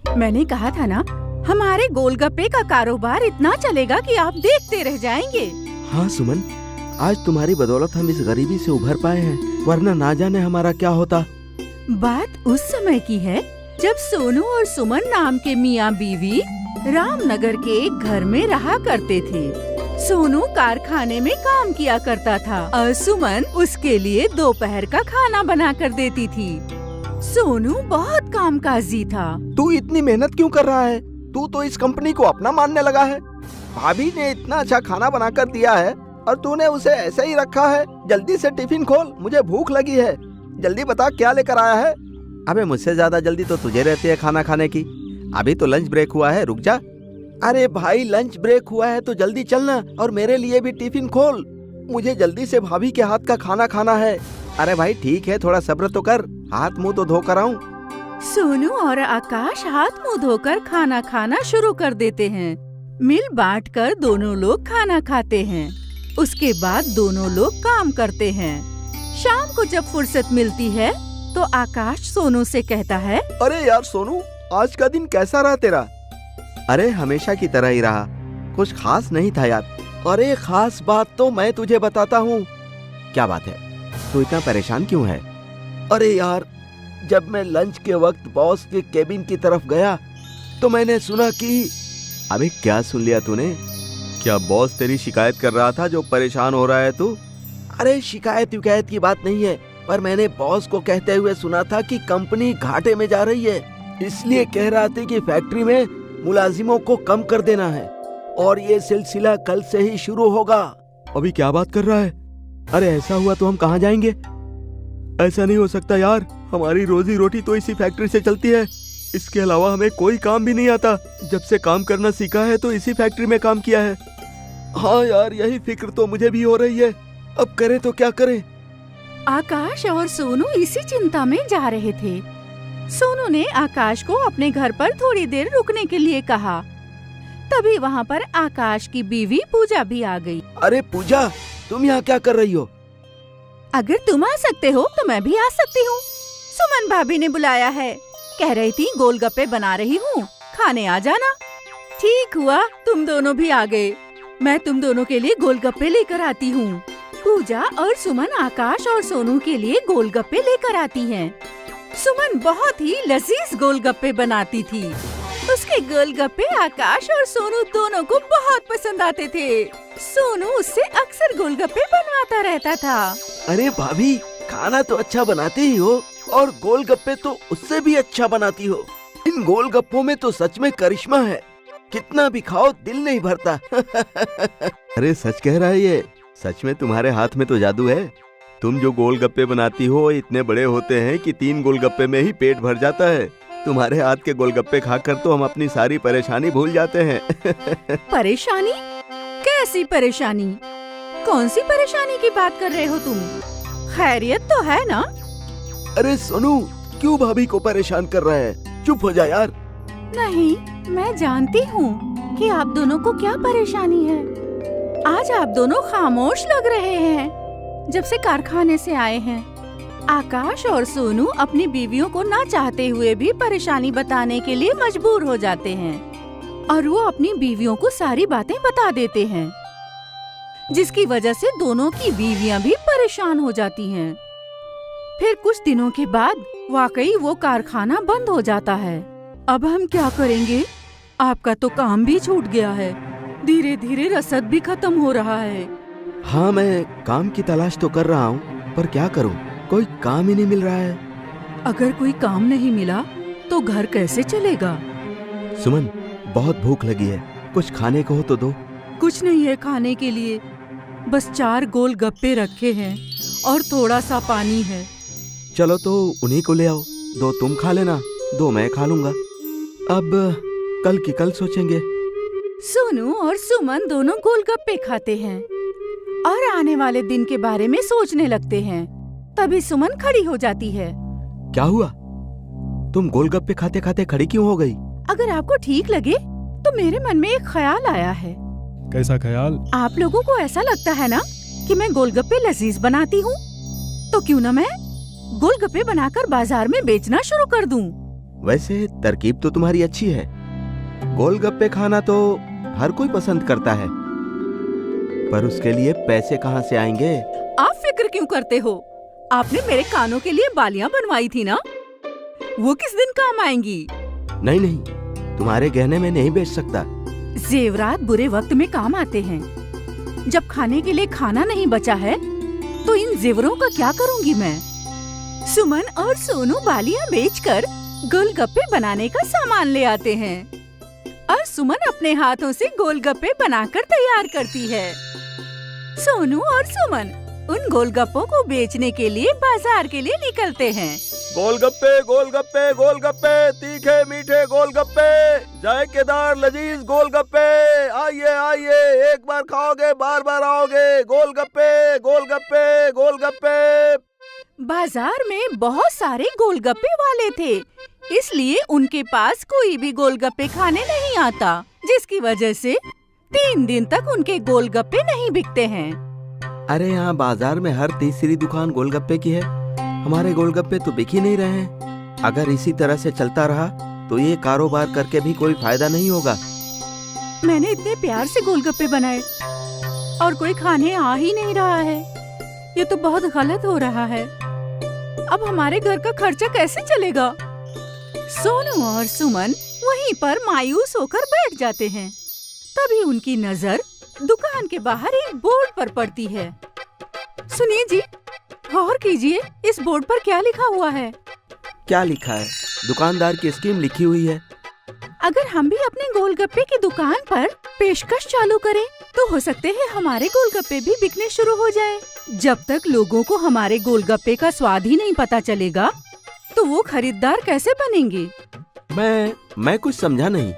मैंने कहा था ना, हमारे गोलगप्पे का कारोबार इतना चलेगा कि आप देखते रह जाएंगे। हाँ सुमन, आज तुम्हारी बदौलत हम इस गरीबी से उभर पाए हैं, वरना ना जाने हमारा क्या होता। बात उस समय की है जब सोनू और सुमन नाम के मियाँ बीवी रामनगर के एक घर में रहा करते थे। सोनू कारखाने में काम किया करता था और सुमन उसके लिए दोपहर का खाना बना कर देती थी। सोनू बहुत कामकाजी था। तू इतनी मेहनत क्यों कर रहा है? तू तो इस कंपनी को अपना मानने लगा है। भाभी ने इतना अच्छा खाना बना कर दिया है और तूने उसे ऐसे ही रखा है। जल्दी से टिफिन खोल, मुझे भूख लगी है। जल्दी बता क्या लेकर आया है? अबे मुझसे ज्यादा जल्दी तो तुझे रहती है खाना खाने की। अभी तो लंच ब्रेक हुआ है, रुक जा। अरे भाई, लंच ब्रेक हुआ है तो जल्दी चलना और मेरे लिए भी टिफिन खोल। मुझे जल्दी से भाभी के हाथ का खाना खाना है। अरे भाई ठीक है, थोड़ा सब्र तो कर, हाथ मुंह तो धोकर आऊं। सोनू और आकाश हाथ मुंह धोकर खाना खाना शुरू कर देते हैं। मिल बांट कर दोनों लोग खाना खाते हैं। उसके बाद दोनों लोग काम करते हैं। शाम को जब फुर्सत मिलती है तो आकाश सोनू से कहता है, अरे यार सोनू, आज का दिन कैसा रहा तेरा? अरे हमेशा की तरह ही रहा, कुछ खास नहीं था यार। अरे खास बात तो मैं तुझे बताता हूँ। क्या बात है? तू इतना परेशान क्यों है? अरे यार, जब मैं लंच के वक्त बॉस के केबिन की तरफ गया तो मैंने सुना कि... अबे क्या सुन लिया तूने? क्या बॉस तेरी शिकायत कर रहा था जो परेशान हो रहा है तू? अरे शिकायत विकायत की बात नहीं है, पर मैंने बॉस को कहते हुए सुना था कि कंपनी घाटे में जा रही है, इसलिए कह रहा था कि फैक्ट्री में मुलाजिमों को कम कर देना है और ये सिलसिला कल से ही शुरू होगा। अभी क्या बात कर रहा है? अरे ऐसा हुआ तो हम कहाँ जाएंगे? ऐसा नहीं हो सकता यार, हमारी रोजी रोटी तो इसी फैक्ट्री से चलती है। इसके अलावा हमें कोई काम भी नहीं आता। जब से काम करना सीखा है तो इसी फैक्ट्री में काम किया है। हाँ यार, यही फिक्र तो मुझे भी हो रही है। अब करें तो क्या करें? आकाश और सोनू इसी चिंता में जा रहे थे। सोनू ने आकाश को अपने घर पर थोड़ी देर रुकने के लिए कहा। तभी वहाँ पर आकाश की बीवी पूजा भी आ गई। अरे पूजा, तुम यहाँ क्या कर रही हो? अगर तुम आ सकते हो तो मैं भी आ सकती हूँ। सुमन भाभी ने बुलाया है, कह रही थी गोलगप्पे बना रही हूँ, खाने आ जाना। ठीक हुआ तुम दोनों भी आ गए। मैं तुम दोनों के लिए गोलगप्पे लेकर आती हूँ। पूजा और सुमन आकाश और सोनू के लिए गोलगप्पे लेकर आती हैं। सुमन बहुत ही लजीज गोलगप्पे बनाती थी। उसके गोलगप्पे आकाश और सोनू दोनों को बहुत पसंद आते थे। सोनू उससे अक्सर गोलगप्पे बनवाता रहता था। अरे भाभी, खाना तो अच्छा बनाती ही हो और गोलगप्पे तो उससे भी अच्छा बनाती हो। इन गोलगप्पों में तो सच में करिश्मा है, कितना भी खाओ दिल नहीं भरता। अरे सच कह रहा है ये, सच में तुम्हारे हाथ में तो जादू है। तुम जो गोलगप्पे बनाती हो इतने बड़े होते हैं कि 3 गोलगप्पे में ही पेट भर जाता है। तुम्हारे हाथ के गोलगप्पे खाकर तो हम अपनी सारी परेशानी भूल जाते हैं। परेशानी? कैसी परेशानी? कौन सी परेशानी की बात कर रहे हो तुम? खैरियत तो है ना? अरे सोनू, क्यों भाभी को परेशान कर रहा है? चुप हो जा यार। नहीं, मैं जानती हूँ कि आप दोनों को क्या परेशानी है। आज आप दोनों खामोश लग रहे हैं जब से कारखाने से आए हैं। आकाश और सोनू अपनी बीवियों को ना चाहते हुए भी परेशानी बताने के लिए मजबूर हो जाते हैं और वो अपनी बीवियों को सारी बातें बता देते हैं, जिसकी वजह से दोनों की बीवियां भी परेशान हो जाती हैं। फिर कुछ दिनों के बाद वाकई वो कारखाना बंद हो जाता है। अब हम क्या करेंगे? आपका तो काम भी छूट गया है, धीरे धीरे रसद भी खत्म हो रहा है। हाँ, मैं काम की तलाश तो कर रहा हूँ, पर क्या करूँ, कोई काम ही नहीं मिल रहा है। अगर कोई काम नहीं मिला तो घर कैसे चलेगा? सुमन, बहुत भूख लगी है, कुछ खाने को हो तो दो। कुछ नहीं है खाने के लिए, बस 4 गोलगप्पे रखे हैं और थोड़ा सा पानी है। चलो तो उन्हीं को ले आओ, 2 तुम खा लेना, 2 मैं खा लूंगा। अब कल की कल सोचेंगे। सोनू और सुमन दोनों गोलगप्पे खाते हैं और आने वाले दिन के बारे में सोचने लगते हैं। तभी सुमन खड़ी हो जाती है। क्या हुआ? तुम गोलगप्पे खाते खाते खड़ी क्यों हो गई? अगर आपको ठीक लगे तो मेरे मन में एक ख्याल आया है। कैसा ख्याल? आप लोगों को ऐसा लगता है ना कि मैं गोलगप्पे लजीज बनाती हूँ, तो क्यों ना मैं गोलगप्पे बनाकर बाजार में बेचना शुरू कर दूं। वैसे तरकीब तो तुम्हारी अच्छी है। गोलगप्पे खाना तो हर कोई पसंद करता है, पर उसके लिए पैसे कहाँ से आएंगे? आप फिक्र क्यों करते हो? आपने मेरे कानों के लिए बालियां बनवाई थी ना, वो किस दिन काम आएंगी? नहीं नहीं, तुम्हारे गहने में नहीं बेच सकता। जेवरात बुरे वक्त में काम आते हैं। जब खाने के लिए खाना नहीं बचा है तो इन जेवरों का क्या करूंगी मैं? सुमन और सोनू बालियां बेचकर गोलगप्पे बनाने का सामान ले आते हैं और सुमन अपने हाथों से गोलगप्पे बनाकर तैयार करती है। सोनू और सुमन उन गोलगप्पों को बेचने के लिए बाजार के लिए निकलते हैं। गोलगप्पे गोलगप्पे गोलगप्पे, तीखे मीठे गोलगप्पे, जायकेदार लजीज गोलगप्पे, आइए आइए, एक बार खाओगे बार बार आओगे। गोलगप्पे गोलगप्पे गोलगप्पे। बाजार में बहुत सारे गोलगप्पे वाले थे, इसलिए उनके पास कोई भी गोलगप्पे खाने नहीं आता, जिसकी वजह से 3 दिन तक उनके गोलगप्पे नहीं बिकते हैं। अरे यहाँ बाजार में हर तीसरी दुकान गोलगप्पे की है, हमारे गोलगप्पे तो बिक ही नहीं रहे हैं। अगर इसी तरह से चलता रहा तो ये कारोबार करके भी कोई फायदा नहीं होगा। मैंने इतने प्यार से गोलगप्पे बनाए और कोई खाने आ ही नहीं रहा है। ये तो बहुत गलत हो रहा है। अब हमारे घर का खर्चा कैसे चलेगा? सोनू और सुमन वहीं पर मायूस होकर बैठ जाते हैं। तभी उनकी नजर दुकान के बाहर एक बोर्ड पर पड़ती है। सुनिए जी, गौर कीजिए, इस बोर्ड पर क्या लिखा हुआ है? क्या लिखा है? दुकानदार की स्कीम लिखी हुई है। अगर हम भी अपने गोलगप्पे की दुकान पर पेशकश चालू करें तो हो सकते हैं हमारे गोलगप्पे भी बिकने शुरू हो जाए। जब तक लोगों को हमारे गोलगप्पे का स्वाद ही नहीं पता चलेगा तो वो खरीदार कैसे बनेंगे? मैं कुछ समझा नहीं।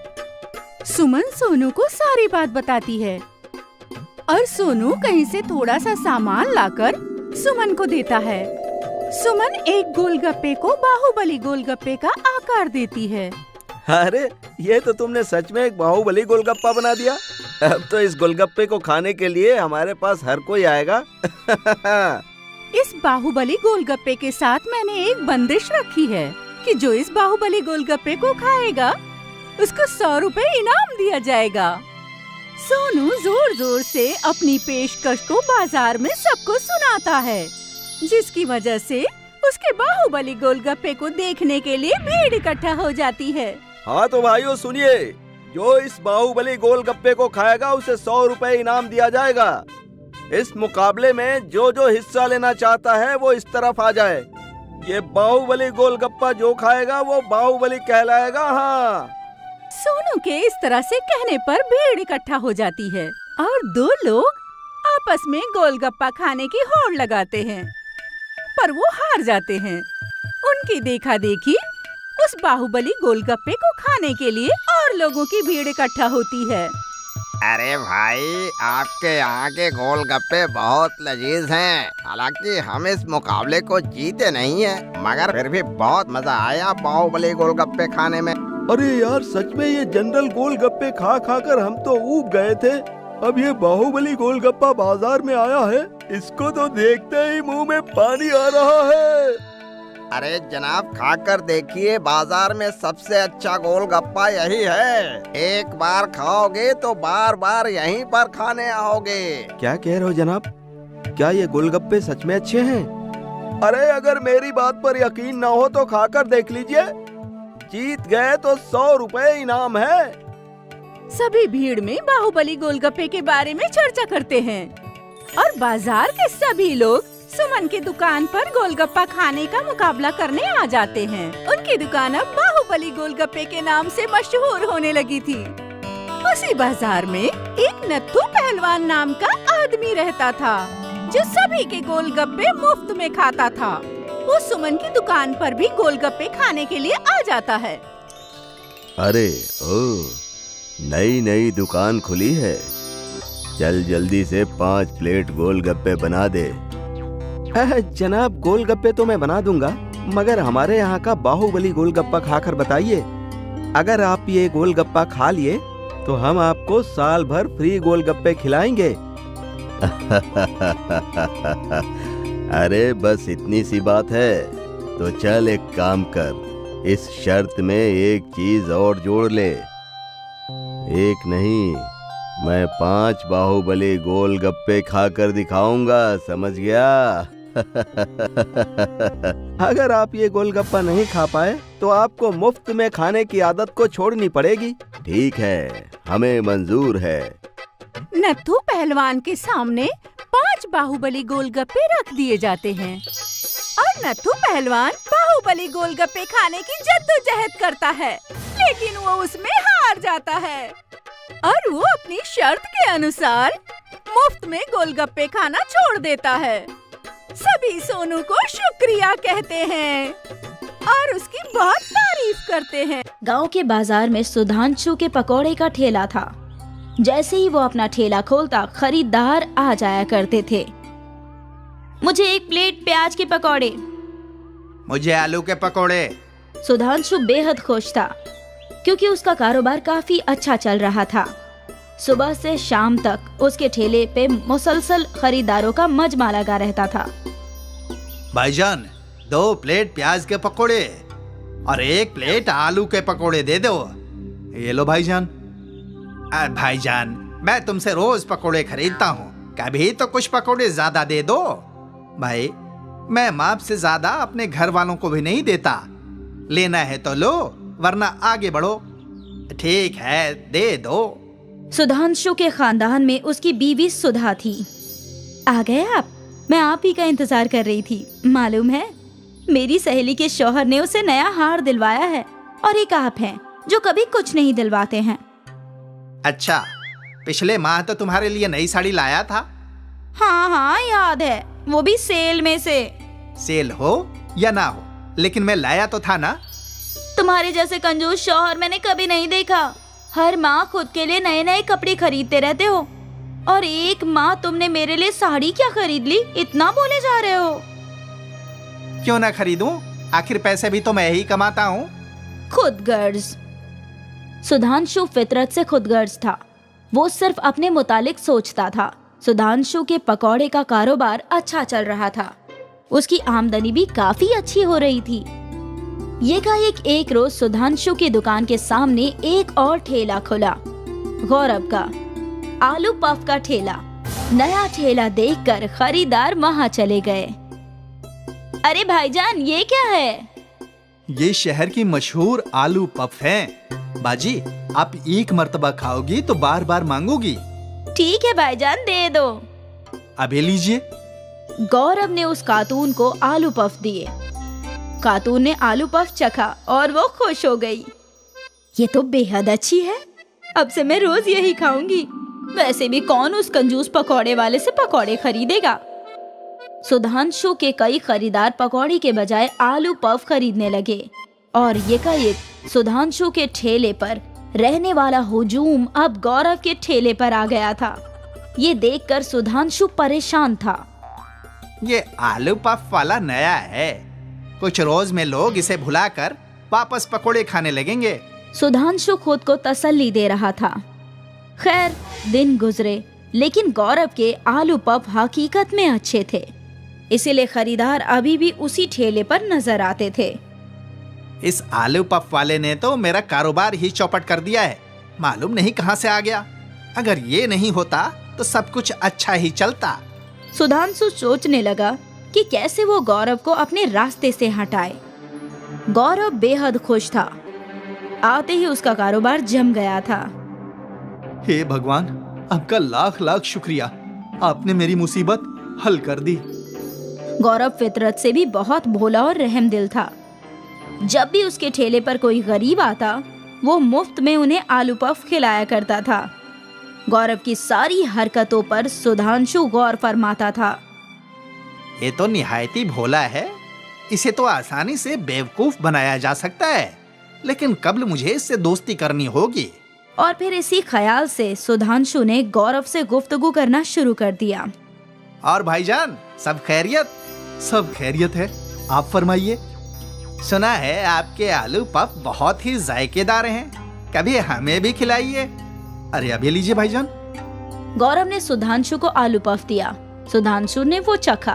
सुमन सोनू को सारी बात बताती है और सोनू कहीं से थोड़ा सा सामान लाकर सुमन को देता है। सुमन एक गोलगप्पे को बाहुबली गोलगप्पे का आकार देती है। अरे ये तो तुमने सच में एक बाहुबली गोलगप्पा बना दिया। अब तो इस गोलगप्पे को खाने के लिए हमारे पास हर कोई आएगा। इस बाहुबली गोलगप्पे के साथ मैंने एक बंदिश रखी है कि जो इस बाहुबली गोलगप्पे को खाएगा उसको 100 रुपए इनाम दिया जाएगा। सोनू जोर जोर से अपनी पेशकश को बाजार में सबको सुनाता है, जिसकी वजह से उसके बाहुबली गोलगप्पे को देखने के लिए भीड़ इकट्ठा हो जाती है। हाँ तो भाइयों सुनिए, जो इस बाहुबली गोलगप्पे को खाएगा उसे 100 रुपए इनाम दिया जाएगा। इस मुकाबले में जो जो हिस्सा लेना चाहता है वो इस तरफ आ जाए। ये बाहुबली गोलगप्पा जो खाएगा वो बाहुबली कहलाएगा। हाँ। सोनू के इस तरह से कहने पर भीड़ इकट्ठा हो जाती है और 2 लोग आपस में गोलगप्पा खाने की होड़ लगाते हैं, पर वो हार जाते हैं। उनकी देखा देखी उस बाहुबली गोलगप्पे को खाने के लिए और लोगों की भीड़ इकट्ठा होती है। अरे भाई, आपके यहाँ के गोलगप्पे बहुत लजीज हैं। हालांकि हम इस मुकाबले को जीते नहीं हैं, मगर फिर भी बहुत मजा आया बाहुबली गोलगप्पे खाने में। अरे यार सच में ये जनरल गोलगप्पे खा खा कर हम तो ऊब गए थे। अब ये बाहुबली गोलगप्पा बाजार में आया है, इसको तो देखते ही मुंह में पानी आ रहा है। अरे जनाब, खाकर देखिए, बाजार में सबसे अच्छा गोलगप्पा यही है। एक बार खाओगे तो बार बार यहीं पर खाने आओगे। क्या कह रहे हो जनाब? क्या ये गोलगप्पे सच में अच्छे हैं? अरे अगर मेरी बात पर यकीन न हो तो खाकर देख लीजिए। जीत गए तो 100 रुपए इनाम है। सभी भीड़ में बाहुबली गोलगप्पे के बारे में चर्चा करते हैं और बाजार के सभी लोग सुमन की दुकान पर गोलगप्पा खाने का मुकाबला करने आ जाते हैं। उनकी दुकान अब बाहुबली गोलगप्पे के नाम से मशहूर होने लगी थी। उसी बाजार में एक नत्थू पहलवान नाम का आदमी रहता था, जो सभी के गोलगप्पे मुफ्त में खाता था। वो सुमन की दुकान पर भी गोलगप्पे खाने के लिए आ जाता है। अरे ओ, नई नई दुकान खुली है, चल जल्दी से 5 प्लेट गोलगप्पे बना दे। जनाब गोलगप्पे तो मैं बना दूंगा, मगर हमारे यहाँ का बाहुबली गोलगप्पा खाकर बताइए। अगर आप ये गोलगप्पा खा लिए तो हम आपको साल भर फ्री गोलगप्पे खिलाएंगे। अरे बस इतनी सी बात है, तो चल एक काम कर, इस शर्त में एक चीज और जोड़ ले। एक नहीं, मैं 5 बाहुबली गोलगप्पे खाकर दिखाऊंगा, समझ गया? अगर आप ये गोलगप्पा नहीं खा पाए तो आपको मुफ्त में खाने की आदत को छोड़नी पड़ेगी। ठीक है, हमें मंजूर है। नत्थू पहलवान के सामने 5 बाहुबली गोलगप्पे रख दिए जाते हैं और नत्थू पहलवान बाहुबली गोलगप्पे खाने की जद्दोजहद करता है, लेकिन वो उसमें हार जाता है और वो अपनी शर्त के अनुसार मुफ्त में गोलगप्पे खाना छोड़ देता है। सभी सोनू को शुक्रिया कहते हैं और उसकी बहुत तारीफ करते हैं। गांव के बाजार में सुधांशु के पकौड़े का ठेला था। जैसे ही वो अपना ठेला खोलता, खरीदार आ जाया करते थे। मुझे 1 प्लेट प्याज के पकौड़े। मुझे आलू के पकोड़े। सुधांशु बेहद खुश था क्योंकि उसका कारोबार काफी अच्छा चल रहा था। सुबह से शाम तक उसके ठेले पे मुसलसल खरीदारों का मजमा लगा रहता था। भाईजान, 2 प्लेट प्याज के पकोड़े और 1 प्लेट आलू के पकोड़े दे दो। ये लो भाईजान। भाईजान, मैं तुमसे रोज पकोड़े खरीदता हूँ, कभी तो कुछ पकोड़े ज्यादा दे दो। भाई, मैं माप से ज्यादा अपने घर वालों को भी नहीं देता। लेना है तो लो, वरना आगे बढ़ो। ठीक है, दे दो। सुधांशु के खानदान में उसकी बीवी सुधा थी। आ गए आप? मैं आप ही का इंतजार कर रही थी। मालूम है, मेरी सहेली के शौहर ने उसे नया हार दिलवाया है और एक आप हैं जो कभी कुछ नहीं दिलवाते हैं। अच्छा, पिछले माह तो तुम्हारे लिए नई साड़ी लाया था। हाँ, याद है, वो भी सेल में से। सेल हो या ना हो, लेकिन मैं लाया तो था ना। तुम्हारे जैसे कंजूस शौहर मैंने कभी नहीं देखा। हर माह खुद के लिए नए नए कपड़े खरीदते रहते हो और एक माह तुमने मेरे लिए साड़ी क्या खरीद ली? इतना बोले जा रहे हो। क्यों ना खरीदूं? आखिर पैसे भी तो मैं ही कमाता हूँ। खुदगर्ज। सुधांशु फितरत से खुदगर्ज था। वो सिर्फ अपने मुतालिक सोचता था। सुधांशु के पकौड़े का कारोबार अच्छा चल रहा था। उसकी आमदनी भी काफी अच्छी हो रही थी। एक रोज सुधांशु की दुकान के सामने एक और ठेला खुला, गौरव का आलू पफ का ठेला। नया ठेला देखकर खरीदार वहां चले गए। अरे भाईजान, ये क्या है? ये शहर की मशहूर आलू पफ हैं। बाजी, आप एक मर्तबा खाओगी तो बार बार मांगोगी। ठीक है भाईजान, दे दो। अभी लीजिए। गौरव ने उस खातून को आलू पफ दिए। खातून ने आलू पफ चखा और वो खुश हो गई। ये तो बेहद अच्छी है, अब से मैं रोज यही खाऊंगी। वैसे भी कौन उस कंजूस पकौड़े वाले से पकौड़े खरीदेगा। सुधांशु के कई खरीदार पकौड़े के बजाय आलू पफ खरीदने लगे और एकाएक सुधांशु के ठेले पर रहने वाला हुजूम अब गौरव के ठेले पर आ गया था। ये देखकर सुधांशु परेशान था। ये आलू पफ वाला नया है, कुछ रोज में लोग इसे भुलाकर वापस पकोड़े खाने लगेंगे। सुधांशु खुद को तसल्ली दे रहा था। खैर, दिन गुजरे, लेकिन गौरव के आलू पफ हकीकत में अच्छे थे, इसीलिए खरीदार अभी भी उसी ठेले पर नजर आते थे। इस आलू पफ वाले ने तो मेरा कारोबार ही चौपट कर दिया है। मालूम नहीं कहां से आ गया। अगर ये नहीं होता तो सब कुछ अच्छा ही चलता। सुधांशु सोचने लगा कि कैसे वो गौरव को अपने रास्ते से हटाए। गौरव बेहद खुश था। आते ही उसका कारोबार जम गया था। हे भगवान, आपका लाख लाख शुक्रिया, आपने मेरी मुसीबत हल कर दी। गौरव फितरत से भी बहुत भोला और रहमदिल था। जब भी उसके ठेले पर कोई गरीब आता, वो मुफ्त में उन्हें आलू पफ खिलाया करता था। गौरव की सारी हरकतों पर सुधांशु गौर फरमाता था। ये तो निहायती भोला है, इसे तो आसानी से बेवकूफ बनाया जा सकता है, लेकिन कब्ल मुझे इससे दोस्ती करनी होगी। और फिर इसी ख्याल से सुधांशु ने गौरव से गुफ्तगू करना शुरू कर दिया। और भाईजान, सब खैरियत? सब खैरियत है, आप फरमाइए। सुना है आपके आलू पफ बहुत ही जायकेदार हैं, कभी हमें भी खिलाइए। अरे अभी लीजिए भाईजान। गौरव ने सुधांशु को आलू पफ दिया। सुधांशु ने वो चखा।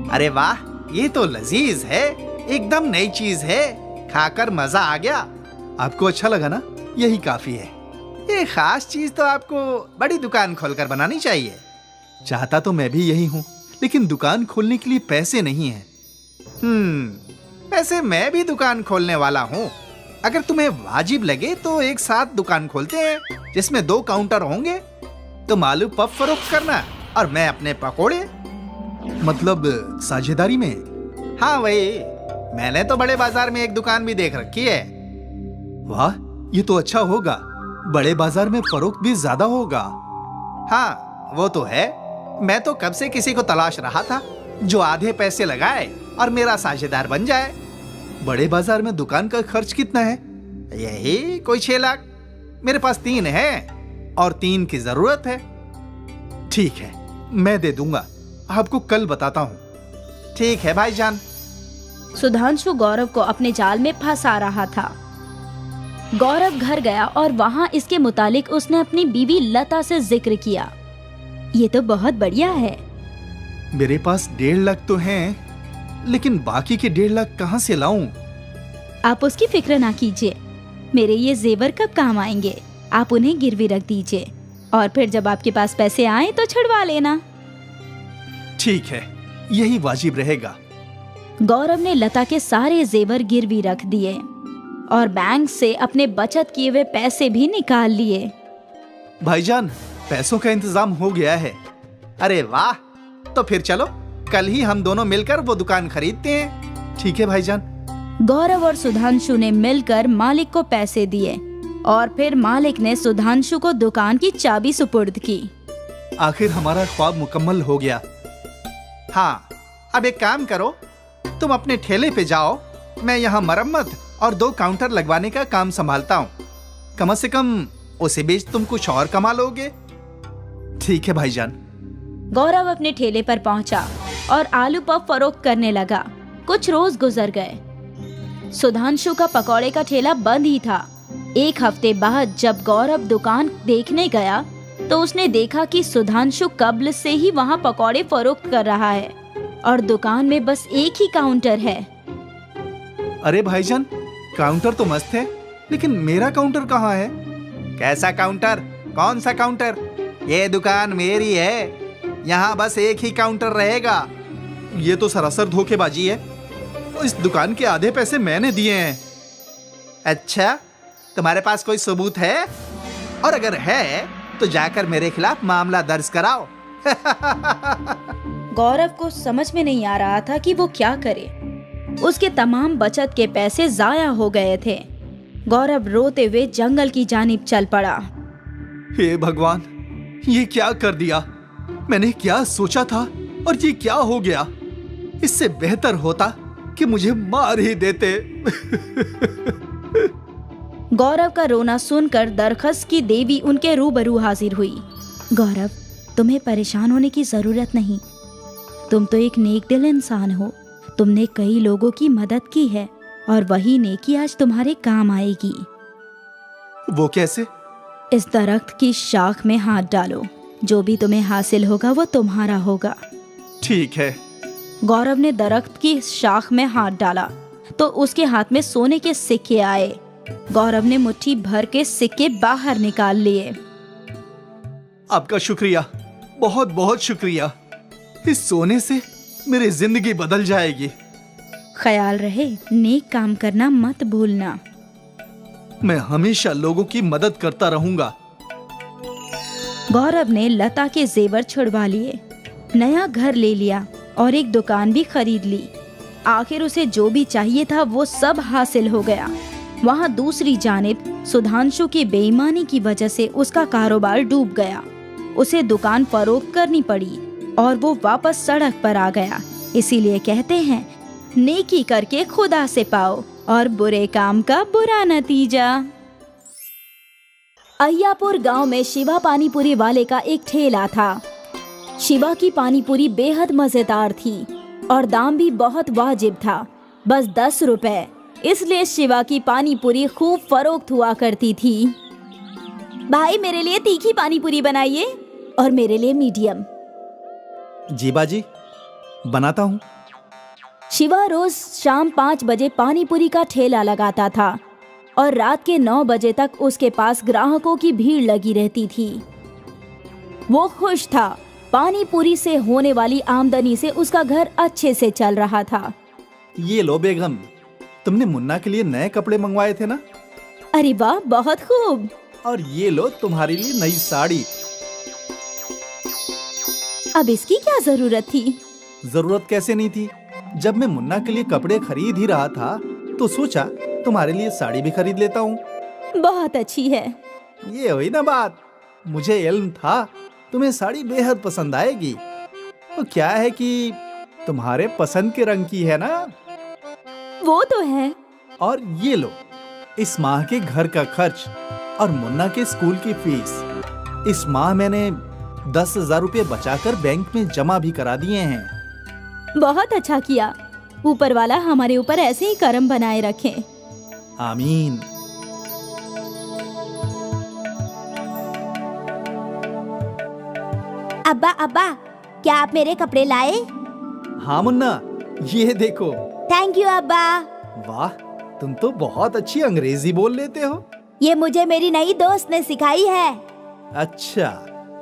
अरे वाह, ये तो लजीज है, एकदम नई चीज है, खाकर मजा आ गया। आपको अच्छा लगा ना? यही काफी है। ये खास चीज तो आपको बड़ी दुकान खोलकर बनानी चाहिए। चाहता तो मैं भी यही हूँ, लेकिन दुकान खोलने के लिए पैसे नहीं है। वैसे मैं भी दुकान खोलने वाला हूँ। अगर तुम्हें वाजिब लगे तो एक साथ दुकान खोलते हैं, जिसमें 2 काउंटर होंगे। तुम आलू पफ फरोख्त करना और मैं अपने पकोड़े। मतलब साझेदारी में? हाँ वही। मैंने तो बड़े बाजार में एक दुकान भी देख रखी है। वाह, ये तो अच्छा होगा। बड़े बाजार में फरोख्त भी ज्यादा होगा। हाँ वो तो है। मैं तो कब से किसी को तलाश रहा था जो आधे पैसे लगाए और मेरा साझेदार बन जाए। बड़े बाजार में दुकान का खर्च कितना है? यही कोई 6 लाख। मेरे पास 3 है और 3 की जरूरत है। ठीक है, मैं दे दूंगा। आपको कल बताता हूँ। ठीक है भाईजान। सुधांशु गौरव को अपने जाल में फंसा रहा था। गौरव घर गया और वहाँ इसके मुतालिक उसने अपनी बीवी लता से जिक्र किया। ये तो बहुत बढ़िया है। मेरे पास 1.5 लाख तो हैं, लेकिन बाकी के 1.5 लाख कहाँ से लाऊं? आप उसकी फिक्र ना कीजिए। मेरे ये जेवर कब काम आएंगे, आप उन्हें गिरवी रख दीजिए और फिर जब आपके पास पैसे आए तो छुड़वा लेना। ठीक है, यही वाजिब रहेगा। गौरव ने लता के सारे जेवर गिरवी रख दिए और बैंक से अपने बचत किए हुए पैसे भी निकाल लिए। भाईजान, पैसों का इंतजाम हो गया है। अरे वाह, तो फिर चलो कल ही हम दोनों मिलकर वो दुकान खरीदते हैं। ठीक है भाईजान। गौरव और सुधांशु ने मिलकर मालिक को पैसे दिए और फिर मालिक ने सुधांशु को दुकान की चाबी सुपुर्द की। आखिर हमारा ख्वाब मुकम्मल हो गया। हाँ, अब एक काम करो, तुम अपने ठेले पे जाओ, मैं यहाँ मरम्मत और 2 काउंटर लगवाने का काम संभालता हूँ। कम से कम उसे बेच तुम कुछ और कमा लोगे। ठीक है भाईजान। गौरव अपने ठेले पर पहुंचा और आलू पफ फरोख्त करने लगा। कुछ रोज गुजर गए। सुधांशु का पकौड़े का ठेला बंद ही था। 1 हफ्ते बाद जब गौरव दुकान देखने गया तो उसने देखा कि सुधांशु कब्ल से ही वहाँ पकौड़े फरोख्त कर रहा है और दुकान में बस एक ही काउंटर है। अरे भाईजान, काउंटर तो मस्त है, लेकिन मेरा काउंटर कहाँ है? कैसा काउंटर? कौन सा काउंटर? ये दुकान मेरी है, यहाँ बस एक ही काउंटर रहेगा। ये तो सरासर धोखेबाजी है। इस दुकान के आधे पैसे मैंने दिए हैं। अच्छा, तुम्हारे पास कोई सबूत है? और अगर है तो जाकर मेरे खिलाफ मामला दर्ज कराओ। गौरव को समझ में नहीं आ रहा था कि वो क्या करे। उसके तमाम बचत के पैसे जाया हो गए थे। गौरव रोते हुए जंगल की जानिब चल पड़ा। हे भगवान, ये क्या कर दिया? मैंने क्या सोचा था और ये क्या हो गया? इससे बेहतर होता कि मुझे मार ही देते। गौरव का रोना सुनकर दरखस की देवी उनके रूबरू हाजिर हुई। गौरव, तुम्हें परेशान होने की जरूरत नहीं। तुम तो एक नेक दिल इंसान हो। तुमने कई लोगों की मदद की है और वही नेकी आज तुम्हारे काम आएगी। वो कैसे? इस दरख्त की शाख में हाथ डालो। जो भी तुम्हें हासिल होगा वो तुम्हारा होगा। ठीक है। गौरव ने दरख्त की शाख में हाथ डाला तो उसके हाथ में सोने के सिक्के आए। गौरव ने मुट्ठी भर के सिक्के बाहर निकाल लिए। आपका शुक्रिया, बहुत बहुत शुक्रिया। इस सोने से मेरी जिंदगी बदल जाएगी। ख्याल रहे, नेक काम करना मत भूलना। मैं हमेशा लोगों की मदद करता रहूंगा। गौरव ने लता के जेवर छुड़वा लिए, नया घर ले लिया और एक दुकान भी खरीद ली। आखिर उसे जो भी चाहिए था वो सब हासिल हो गया। वहाँ दूसरी जानिब सुधांशु की बेईमानी की वजह से उसका कारोबार डूब गया। उसे दुकान फरोख्त करनी पड़ी और वो वापस सड़क पर आ गया। इसीलिए कहते हैं, नेकी करके खुदा से पाओ और बुरे काम का बुरा नतीजा। अय्यापुर गांव में शिवा पानीपुरी वाले का एक ठेला था। शिवा की पानीपुरी बेहद मजेदार थी और दाम भी बहुत वाजिब था, बस 10 रुपए। इसलिए शिवा की पानीपुरी खूब फरोख्त हुआ करती थी। भाई, मेरे लिए तीखी पानीपुरी बनाइए और मेरे लिए मीडियम। जी बाजी, बनाता हूँ। शिवा रोज शाम 5 बजे पानी पूरी का ठेला लगाता था और रात के 9 बजे तक उसके पास ग्राहकों की भीड़ लगी रहती थी। वो खुश था। पानी पूरी से होने वाली आमदनी से उसका घर अच्छे से चल रहा था। ये लो बेगम, तुमने मुन्ना के लिए नए कपड़े मंगवाए थे ना? अरे वाह, बहुत खूब। और ये लो तुम्हारे लिए नई साड़ी। अब इसकी क्या जरूरत थी? जरूरत कैसे नहीं थी? जब मैं मुन्ना के लिए कपड़े खरीद ही रहा था तो सोचा तुम्हारे लिए साड़ी भी खरीद लेता हूँ। बहुत अच्छी है। ये हुई ना बात। मुझे इल्म था तुम्हें साड़ी बेहद पसंद आएगी। तो क्या है कि तुम्हारे पसंद के रंग की है ना? वो तो है। और ये लो, इस माह के घर का खर्च और मुन्ना के स्कूल की फीस। इस माह मैंने 10,000 रुपये बचाकर बैंक में जमा भी करा दिए हैं। बहुत अच्छा किया। ऊपर वाला हमारे ऊपर ऐसे ही करम बनाए रखे। आमीन। अब्बा अब्बा, क्या आप मेरे कपड़े लाए? हाँ मुन्ना, ये देखो। थैंक यू अब्बा। वाह, तुम तो बहुत अच्छी अंग्रेजी बोल लेते हो। ये मुझे मेरी नई दोस्त ने सिखाई है। अच्छा,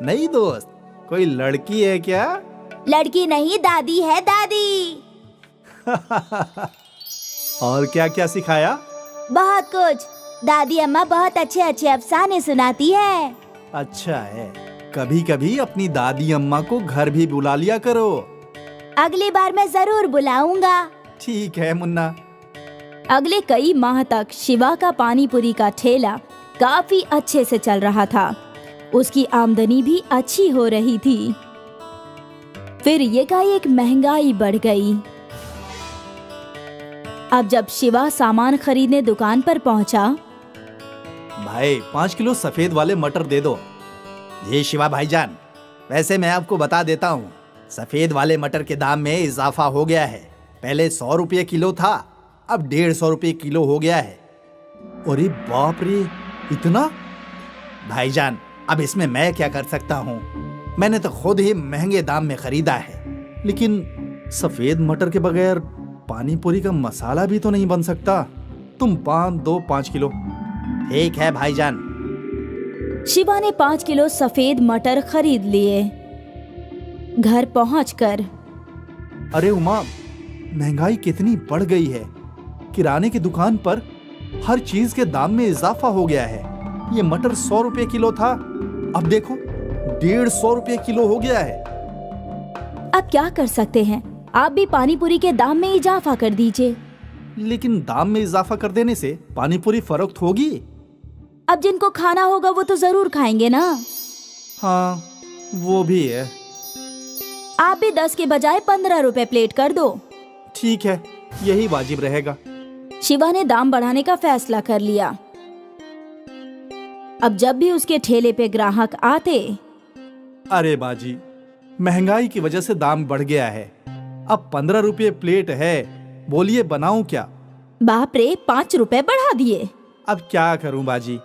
नई दोस्त? कोई लड़की है क्या? लड़की नहीं, दादी है, दादी। और क्या क्या सिखाया? बहुत कुछ। दादी अम्मा बहुत अच्छे अच्छे अफसाने सुनाती है। अच्छा है। कभी कभी अपनी दादी अम्मा को घर भी बुला लिया करो। अगली बार मैं जरूर बुलाऊंगा। ठीक है मुन्ना। अगले कई माह तक शिवा का पानी पूरी का ठेला काफी अच्छे से चल रहा था। उसकी आमदनी भी अच्छी हो रही थी। फिर एकाएक महंगाई बढ़ गई। अब जब शिवा सामान खरीदने दुकान पर पहुंचा, भाई 5 किलो सफेद वाले मटर दे दो। ये शिवा भाईजान, वैसे मैं आपको बता देता हूँ, सफेद वाले मटर के दाम में इजाफा हो गया है। पहले 100 रुपये किलो था, अब 150 रुपये किलो हो गया है। अरे बाप रे, इतना? भाईजान, अब इसमें मैं क्या कर सकता हूँ? मैंने तो खुद ही महंगे दाम में खरीदा है। लेकिन सफेद मटर के बगैर पानी पूरी का मसाला भी तो नहीं बन सकता। तुम 5 किलो। ठीक है भाईजान। शिवा ने 5 किलो सफेद मटर खरीद लिए। घर पहुंचकर, अरे उमा, महंगाई कितनी बढ़ गई है। किराने की दुकान पर हर चीज के दाम में इजाफा हो गया है। ये मटर 100 रुपये किलो था, अब देखो 150 रुपये किलो हो गया है। अब क्या कर सकते हैं? आप भी पानी पूरी के दाम में इजाफा कर दीजिए। लेकिन दाम में इजाफा कर देने से पानी पूरी फरोख्त होगी? अब जिनको खाना होगा वो तो जरूर खाएंगे ना। हाँ, वो भी है। आप भी 10 के बजाय 15 रुपए प्लेट कर दो। ठीक है, यही वाजिब रहेगा। शिवा ने दाम बढ़ाने का फैसला कर लिया। अब जब भी उसके ठेले पे ग्राहक आते, अरे बाजी, महंगाई की वजह से दाम बढ़ गया है। अब 15 रुपये प्लेट है, बोलिए बनाऊं क्या? बाप रे, 5 रुपए बढ़ा दिए। अब क्या करूं बाजी,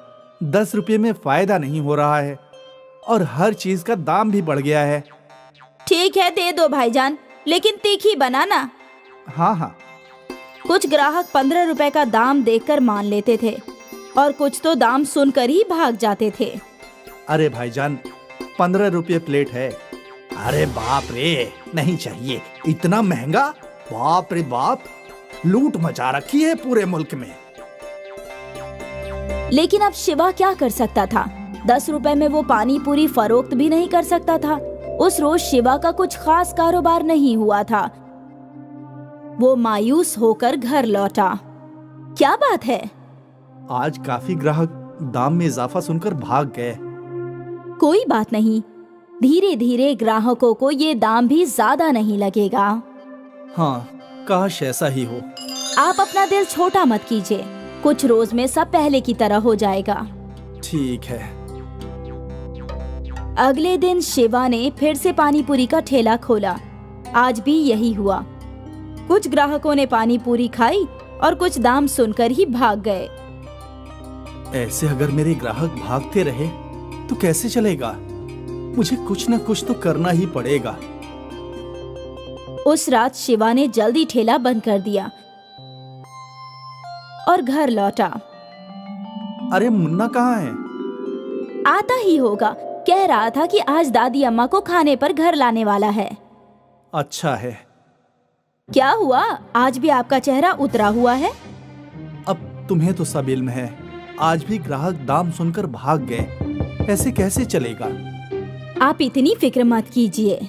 10 रुपये में फायदा नहीं हो रहा है और हर चीज का दाम भी बढ़ गया है। ठीक है, दे दो भाईजान, लेकिन तीखी बनाना। हाँ हाँ। कुछ ग्राहक 15 रुपए का दाम देखकर मान लेते थे और कुछ तो दाम सुनकर ही भाग जाते थे। अरे भाईजान, 15 रुपये प्लेट है। अरे बाप रे, नहीं चाहिए इतना महंगा। बाप रे बाप, लूट मचा रखी है पूरे मुल्क में। लेकिन अब शिवा क्या कर सकता था? 10 रुपए में वो पानी पूरी फरोख्त भी नहीं कर सकता था। उस रोज शिवा का कुछ खास कारोबार नहीं हुआ था। वो मायूस होकर घर लौटा। क्या बात है? आज काफी ग्राहक दाम में इजाफा सुनकर भाग गए। कोई बात नहीं, धीरे धीरे ग्राहकों को ये दाम भी ज्यादा नहीं लगेगा। हाँ, काश ऐसा ही हो। आप अपना दिल छोटा मत कीजिए, कुछ रोज में सब पहले की तरह हो जाएगा। ठीक है। अगले दिन शिवा ने फिर से पानी पूरी का ठेला खोला। आज भी यही हुआ। कुछ ग्राहकों ने पानी पूरी खाई और कुछ दाम सुनकर ही भाग गए। ऐसे अगर मेरे ग्राहक भागते रहे तो कैसे चलेगा? मुझे कुछ न कुछ तो करना ही पड़ेगा। उस रात शिवा ने जल्दी ठेला बंद कर दिया और घर लौटा। अरे मुन्ना कहाँ है? आता ही होगा, कह रहा था कि आज दादी अम्मा को खाने पर घर लाने वाला है। अच्छा है। क्या हुआ, आज भी आपका चेहरा उतरा हुआ है? अब तुम्हें तो सब इल्म है, आज भी ग्राहक दाम सुनकर भाग गए, ऐसे कैसे चलेगा? आप इतनी फिक्र मत कीजिए।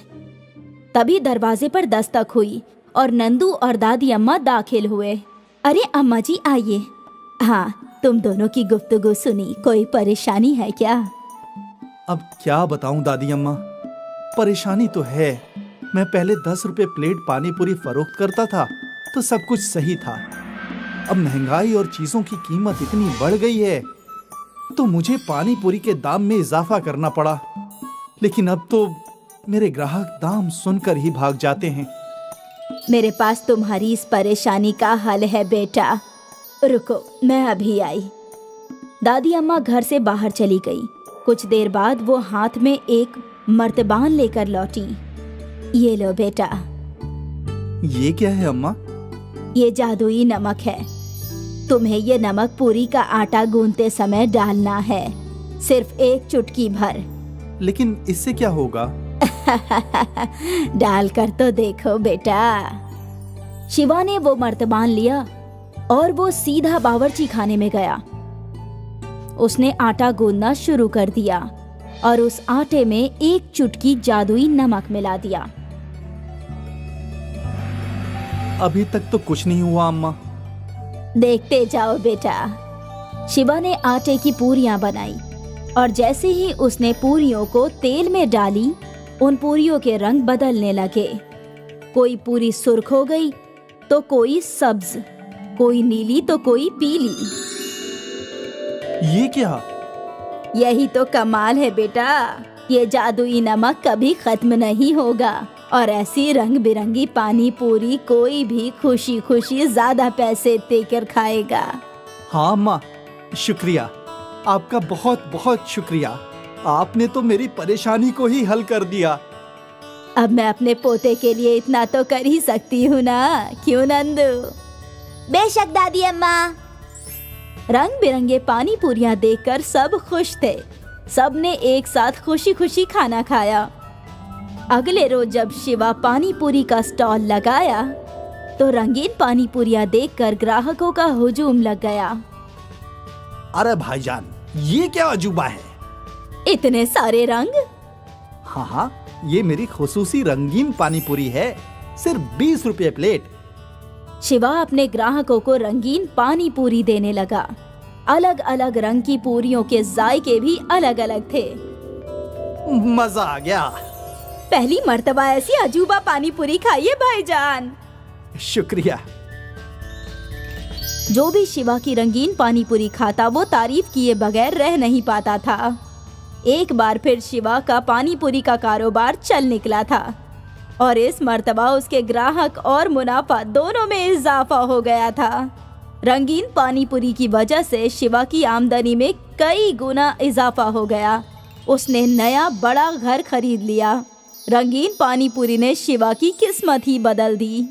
तभी दरवाजे पर दस्तक हुई और नंदू और दादी अम्मा दाखिल हुए। अरे अम्मा जी आइए। हाँ, तुम दोनों की गुफ्तगू सुनी, कोई परेशानी है क्या? अब क्या बताऊं दादी अम्मा, परेशानी तो है। मैं पहले 10 रुपए प्लेट पानी पूरी फरोख्त करता था तो सब कुछ सही था। अब महंगाई और चीजों की कीमत इतनी बढ़ गई है तो मुझे पानी पूरी के दाम में इजाफा करना पड़ा। लेकिन अब तो मेरे ग्राहक दाम सुनकर ही भाग जाते हैं। मेरे पास तुम्हारी इस परेशानी का हल है बेटा। रुको, मैं अभी आई। दादी अम्मा घर से बाहर चली गई। कुछ देर बाद वो हाथ में एक मर्तबान लेकर लौटी। ये लो बेटा। ये क्या है अम्मा? ये जादुई नमक है। तुम्हें ये नमक पूरी का आटा गूंथते समय डालना है, सिर्फ एक चुटकी भर। लेकिन इससे क्या होगा? डालकर तो देखो बेटा। शिवा ने वो मर्तबान लिया और वो सीधा बावर्ची खाने में गया। उसने आटा गूंदना शुरू कर दिया और उस आटे में एक चुटकी जादुई नमक मिला दिया। अभी तक तो कुछ नहीं हुआ अम्मा। देखते जाओ बेटा। शिवा ने आटे की पूरियां बनाई और जैसे ही उसने पूरियों को तेल में डाली, उन पूरियों के रंग बदलने लगे। कोई पूरी सुर्ख हो गई तो कोई सब्ज, कोई नीली तो कोई पीली। ये क्या? यही तो कमाल है बेटा। ये जादुई नमक कभी खत्म नहीं होगा और ऐसी रंग बिरंगी पानी पूरी कोई भी खुशी खुशी ज्यादा पैसे देकर खाएगा। हाँ अम्मा, शुक्रिया, आपका बहुत बहुत शुक्रिया। आपने तो मेरी परेशानी को ही हल कर दिया। अब मैं अपने पोते के लिए इतना तो कर ही सकती हूँ ना, क्यों नंदू? बेशक दादी अम्मा। रंग बिरंगे पानी पूरियां देखकर सब खुश थे। सब ने एक साथ खुशी खुशी खाना खाया। अगले रोज जब शिवा पानी पूरी का स्टॉल लगाया तो रंगीन पानी पूरियां देखकर ग्राहकों का हुजूम लग गया। अरे भाईजान, ये क्या अजूबा है? इतने सारे रंग? हाँ हाँ, ये मेरी खुसूसी रंगीन पानी पूरी है, सिर्फ 20 रुपए प्लेट। शिवा अपने ग्राहकों को रंगीन पानी पूरी देने लगा। अलग अलग रंग की पूरियों के जायके भी अलग अलग थे। मजा आ गया। पहली मर्तबा ऐसी अजूबा पानी पूरी खाइए भाईजान। शुक्रिया। जो भी शिवा की रंगीन पानी पूरी खाता वो तारीफ किए बगैर रह नहीं पाता था। एक बार फिर शिवा का पानी पूरी का कारोबार चल निकला था और इस मर्तबा उसके ग्राहक और मुनाफा दोनों में इजाफा हो गया था। रंगीन पानी पूरी की वजह से शिवा की आमदनी में कई गुना इजाफा हो गया। उसने नया बड़ा घर खरीद लिया। रंगीन पानी पूरी ने शिवा की किस्मत ही बदल दी।